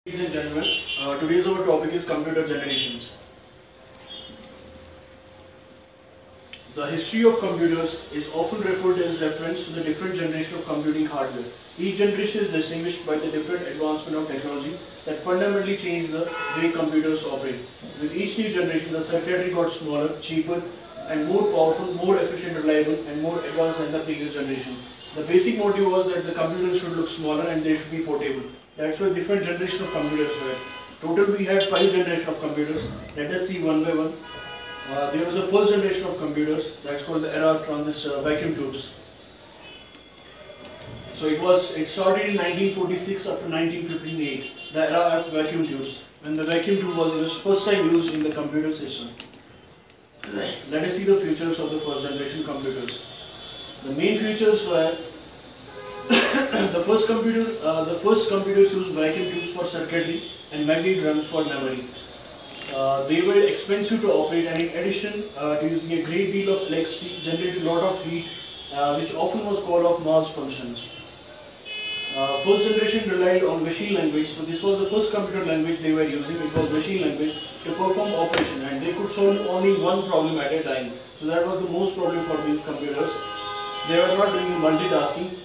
Ladies and gentlemen, today's our topic is computer generations. The history of computers is often referred as reference to the different generation of computing hardware. Each generation is distinguished by the different advancement of technology that fundamentally change the way computers operate. With each new generation, the circuitry got smaller, cheaper, and more powerful, more efficient, reliable, and more advanced than the previous generation. The basic motive was that the computers should look smaller and they should be portable. That's why different generation of computers were. Total we had 5 generations of computers. Let us see one by one. There was the first generation of computers, that's called the era of transistor vacuum tubes. So it started in 1946 up to 1958, the era of vacuum tubes, when the vacuum tube was first time used in the computer system. Let us see the features of the first generation computers. The main features were the first computers used vacuum tubes for circuitry and magnetic drums for memory. They were expensive to operate, and in addition to using a great deal of electricity, generated a lot of heat, which often was called of mass functions. First generation relied on machine language, so this was the first computer language they were using. It was machine language to perform operation, and they could solve only one problem at a time. So that was the most problem for these computers. They were not doing multitasking.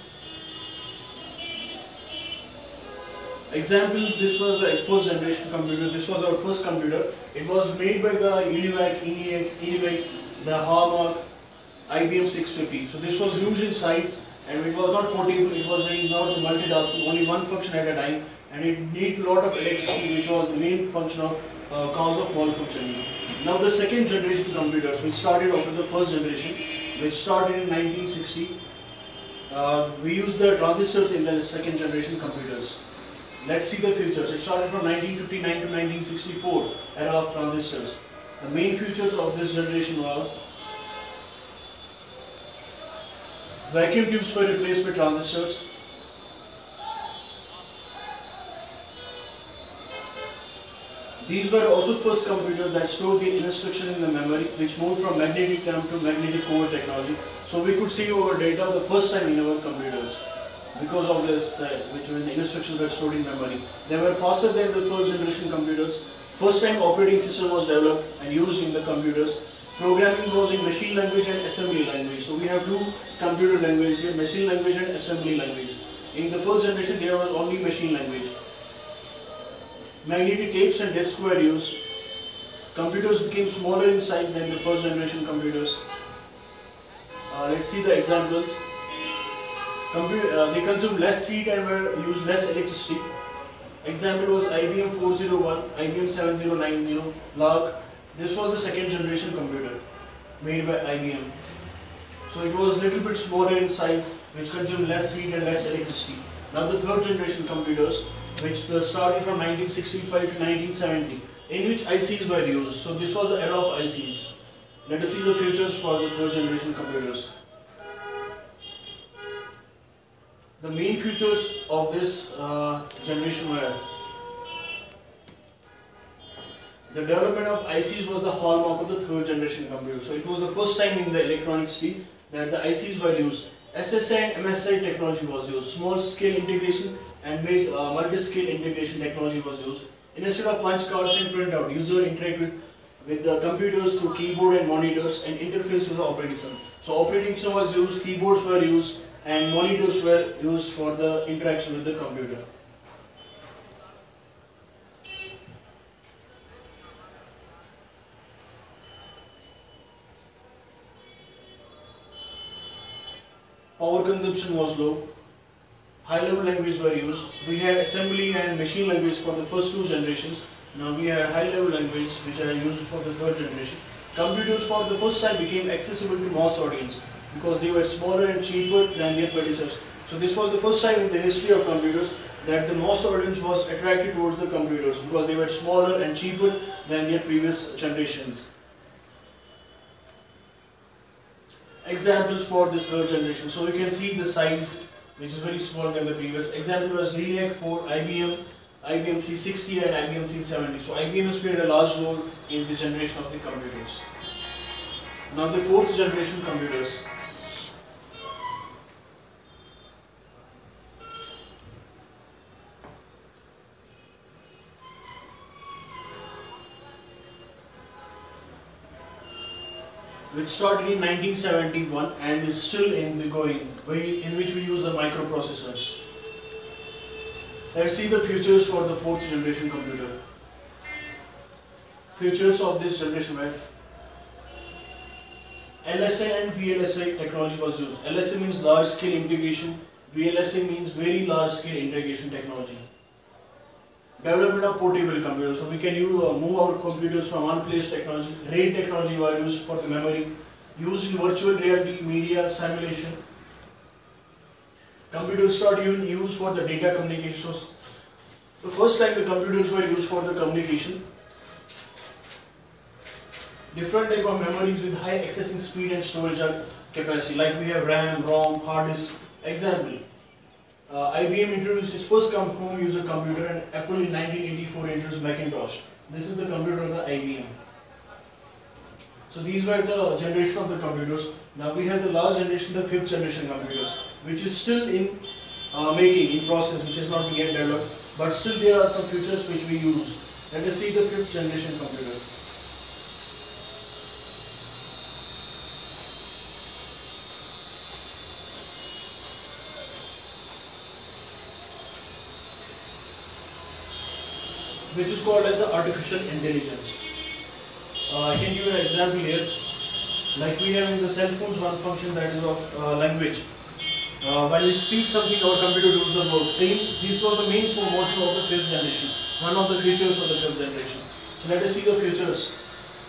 Example, this was the first generation computer. This was our first computer. It was made by the Univac, ENIAC, the Hallmark, IBM 650. So this was huge in size, and it was not portable. It was not multitasking, only one function at a time, and it needed a lot of electricity, which was the main function of cause of malfunctioning. Now the second generation computers, which started after the first generation, which started in 1960. We used the transistors in the second generation computers. Let's see the features. It started from 1959 to 1964, era of transistors. The main features of this generation were vacuum tubes were replaced by transistors. These were also first computers that stored the instruction in the memory, which moved from magnetic thumb to magnetic core technology. So we could see our data the first time in our computers. Because of this, when the instructions were stored in memory. They were faster than the first generation computers. First time operating system was developed and used in the computers. Programming was in machine language and assembly language. So we have two computer languages here, machine language and assembly language. In the first generation there was only machine language. Magnetic tapes and discs were used. Computers became smaller in size than the first generation computers. Let's see the examples. They consumed less heat and were used less electricity. Example was IBM 401, IBM 7090, LARC. This was the second generation computer made by IBM. So it was a little bit smaller in size, which consumed less heat and less electricity. Now the third generation computers, which started from 1965 to 1970, in which ICs were used. So this was the era of ICs. Let us see the features for the third generation computers. The main features of this generation were the development of ICs was the hallmark of the third generation computer. So it was the first time in the electronics field that the ICs were used. SSI and MSI technology was used. Small scale integration and multi-scale integration technology was used. Instead of punch cards and printout, user interact with the computers through keyboard and monitors and interface with the operating system. So operating system was used, keyboards were used, and monitors were used for the interaction with the computer. Power consumption was low. High-level language were used. We had assembly and machine language for the first two generations. Now we had high-level language which are used for the third generation. Computers for the first time became accessible to mass audience, because they were smaller and cheaper than their predecessors. So this was the first time in the history of computers that the mass audience was attracted towards the computers, because they were smaller and cheaper than their previous generations. Examples for this third generation. So you can see the size, which is very small than the previous. Example was LENIAC for IBM 360 and IBM 370. So IBM has played a large role in the generation of the computers. Now the fourth generation computers. which started in 1971 and is still in the going, in which we use the microprocessors. Let's see the features for the 4th generation computer. Features of this generation, right? LSI and VLSI technology was used. LSI means large scale integration, VLSI means very large scale integration technology. Development of portable computers, so we can move our computers from one place. Technology, RAID technology was used for the memory, used in virtual reality, media, simulation. Computers started used for the data communication. So the first time the computers were used for the communication. Different type of memories with high accessing speed and storage capacity, like we have RAM, ROM, hard disk. Example, IBM introduced its first home user computer, and Apple in 1984 introduced Macintosh. This is the computer of the IBM. So these were the generation of the computers. Now we have the last generation, the 5th generation computers, which is still in making, in process, which has not been yet developed, but still there are some features which we use. Let us see the 5th generation computer. Which is called as the artificial intelligence. I can give you an example here. Like we have in the cell phones one function that is of language. When we speak something, our computer does the work. Same, this was the main motto of the 5th generation. One of the features of the 5th generation. So let us see the features.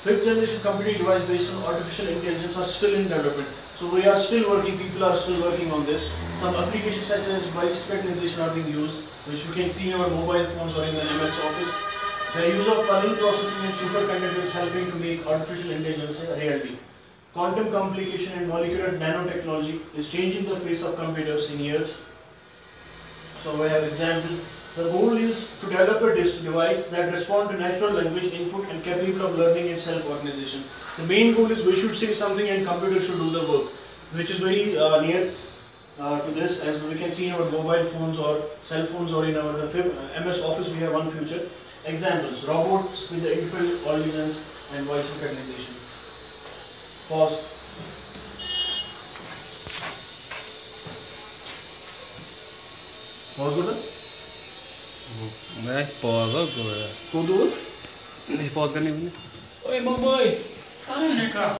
5th generation computing device based on artificial intelligence are still in development. So we are still working, people are still working on this. Some applications such as voice recognition are being used, which you can see in our mobile phones or in the MS Office. The use of parallel processing and superconductors helping to make artificial intelligence a reality. Quantum communication and molecular nanotechnology is changing the face of computers in years. So we have example. The goal is to develop a device that responds to natural language input and capable of learning and self-organization. The main goal is we should say something and computer should do the work, which is very near to this, as we can see in our mobile phones or cell phones or in our MS Office. We have one feature. Examples: robots with the inbuilt intelligence and voice recognition. Pause. Pause बोला? मैं pause हो गया। कौन दूर? इस pause करने में? ओए मम्मी, सारे ने कहा।